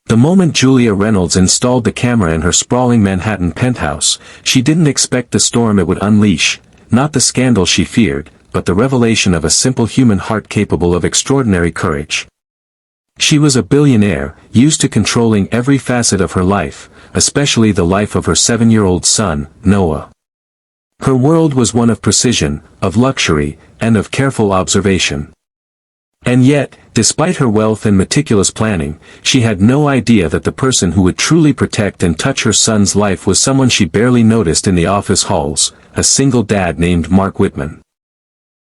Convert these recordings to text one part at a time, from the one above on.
The moment Julia Reynolds installed the camera in her sprawling Manhattan penthouse, she didn't expect the storm it would unleash, not the scandal she feared, but the revelation of a simple human heart capable of extraordinary courage. She was a billionaire, used to controlling every facet of her life, especially the life of her 7-year-old son, Noah. Her world was one of precision, of luxury, and of careful observation. And yet, despite her wealth and meticulous planning, she had no idea that the person who would truly protect and touch her son's life was someone she barely noticed in the office halls, a single dad named Mark Whitman.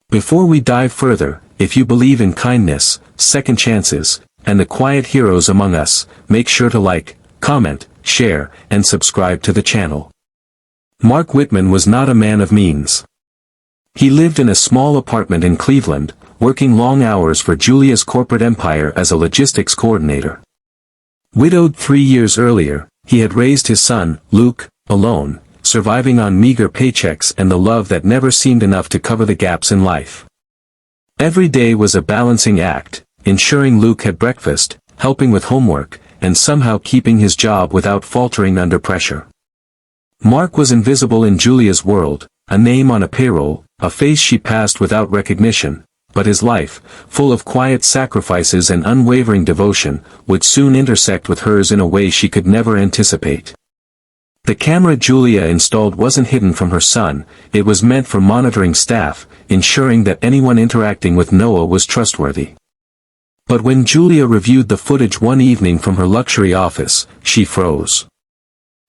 Before we dive further, if you believe in kindness, second chances, and the quiet heroes among us, make sure to like, comment, share, and subscribe to the channel. Mark Whitman was not a man of means. He lived in a small apartment in Cleveland, working long hours for Julia's corporate empire as a logistics coordinator. Widowed 3 years earlier, he had raised his son, Luke, alone, surviving on meager paychecks and the love that never seemed enough to cover the gaps in life. Every day was a balancing act, ensuring Luke had breakfast, helping with homework, and somehow keeping his job without faltering under pressure. Mark was invisible in Julia's world, a name on a payroll, a face she passed without recognition, but his life, full of quiet sacrifices and unwavering devotion, would soon intersect with hers in a way she could never anticipate. The camera Julia installed wasn't hidden from her son, it was meant for monitoring staff, ensuring that anyone interacting with Noah was trustworthy. But when Julia reviewed the footage one evening from her luxury office, she froze.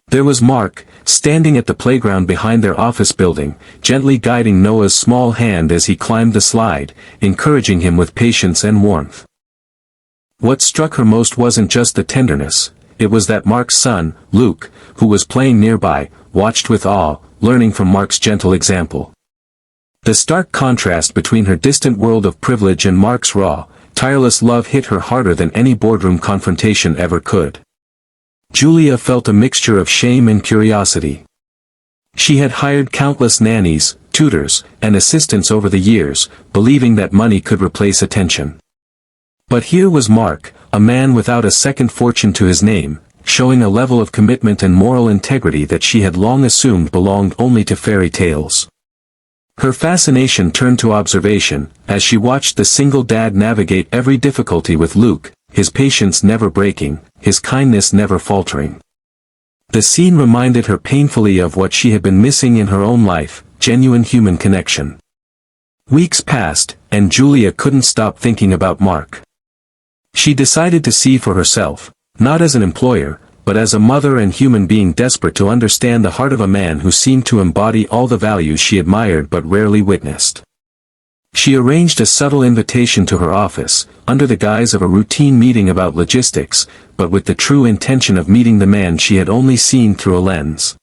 There was Mark, standing at the playground behind their office building, gently guiding Noah's small hand as he climbed the slide, encouraging him with patience and warmth. What struck her most wasn't just the tenderness, it was that Mark's son, Luke, who was playing nearby, watched with awe, learning from Mark's gentle example. The stark contrast between her distant world of privilege and Mark's raw, tireless love hit her harder than any boardroom confrontation ever could. Julia felt a mixture of shame and curiosity. She had hired countless nannies, tutors, and assistants over the years, believing that money could replace attention. But here was Mark, a man without a second fortune to his name, showing a level of commitment and moral integrity that she had long assumed belonged only to fairy tales. Her fascination turned to observation, as she watched the single dad navigate every difficulty with Luke, his patience never breaking, his kindness never faltering. The scene reminded her painfully of what she had been missing in her own life, genuine human connection. Weeks passed, and Julia couldn't stop thinking about Mark. She decided to see for herself, not as an employer, but as a mother and human being desperate to understand the heart of a man who seemed to embody all the values she admired but rarely witnessed. She arranged a subtle invitation to her office, under the guise of a routine meeting about logistics, but with the true intention of meeting the man she had only seen through a lens.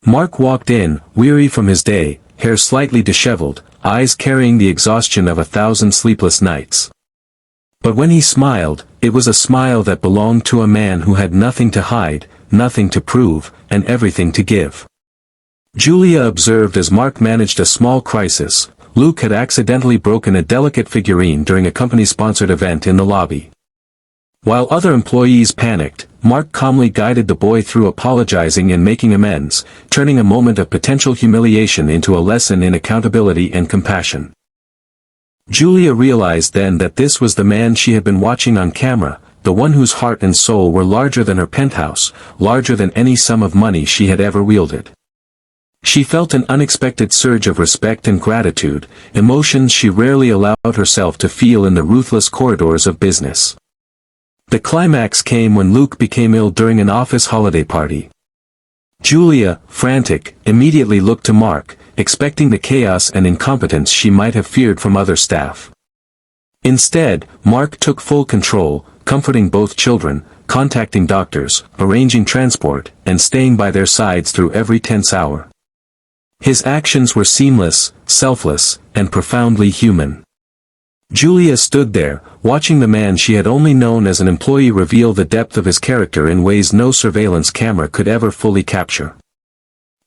Mark walked in, weary from his day, hair slightly disheveled, eyes carrying the exhaustion of 1,000 sleepless nights. But when he smiled, it was a smile that belonged to a man who had nothing to hide, nothing to prove, and everything to give. Julia observed as Mark managed a small crisis. Luke had accidentally broken a delicate figurine during a company-sponsored event in the lobby. While other employees panicked, Mark calmly guided the boy through apologizing and making amends, turning a moment of potential humiliation into a lesson in accountability and compassion. Julia realized then that this was the man she had been watching on camera, the one whose heart and soul were larger than her penthouse, larger than any sum of money she had ever wielded. She felt an unexpected surge of respect and gratitude, emotions she rarely allowed herself to feel in the ruthless corridors of business. The climax came when Luke became ill during an office holiday party. Julia, frantic, immediately looked to Mark, expecting the chaos and incompetence she might have feared from other staff. Instead, Mark took full control, comforting both children, contacting doctors, arranging transport, and staying by their sides through every tense hour. His actions were seamless, selfless, and profoundly human. Julia stood there, watching the man she had only known as an employee reveal the depth of his character in ways no surveillance camera could ever fully capture.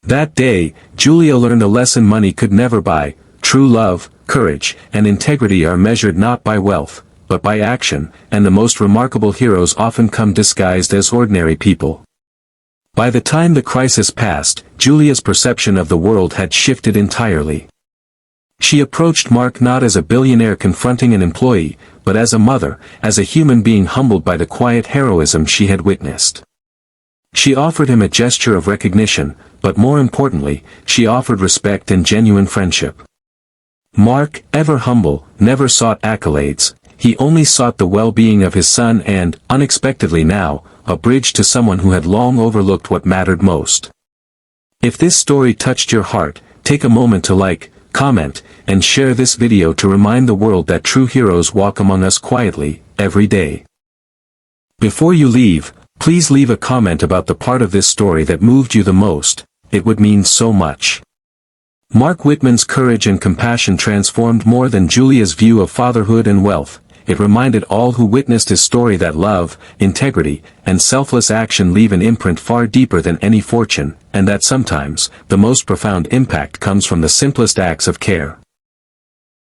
That day, Julia learned a lesson money could never buy: true love, courage, and integrity are measured not by wealth, but by action, and the most remarkable heroes often come disguised as ordinary people. By the time the crisis passed, Julia's perception of the world had shifted entirely. She approached Mark not as a billionaire confronting an employee, but as a mother, as a human being humbled by the quiet heroism she had witnessed. She offered him a gesture of recognition, but more importantly, she offered respect and genuine friendship. Mark, ever humble, never sought accolades. He only sought the well-being of his son and, unexpectedly now, a bridge to someone who had long overlooked what mattered most. If this story touched your heart, take a moment to like, comment, and share this video to remind the world that true heroes walk among us quietly, every day. Before you leave, please leave a comment about the part of this story that moved you the most. It would mean so much. Mark Whitman's courage and compassion transformed more than Julia's view of fatherhood and wealth. It reminded all who witnessed his story that love, integrity, and selfless action leave an imprint far deeper than any fortune, and that sometimes, the most profound impact comes from the simplest acts of care.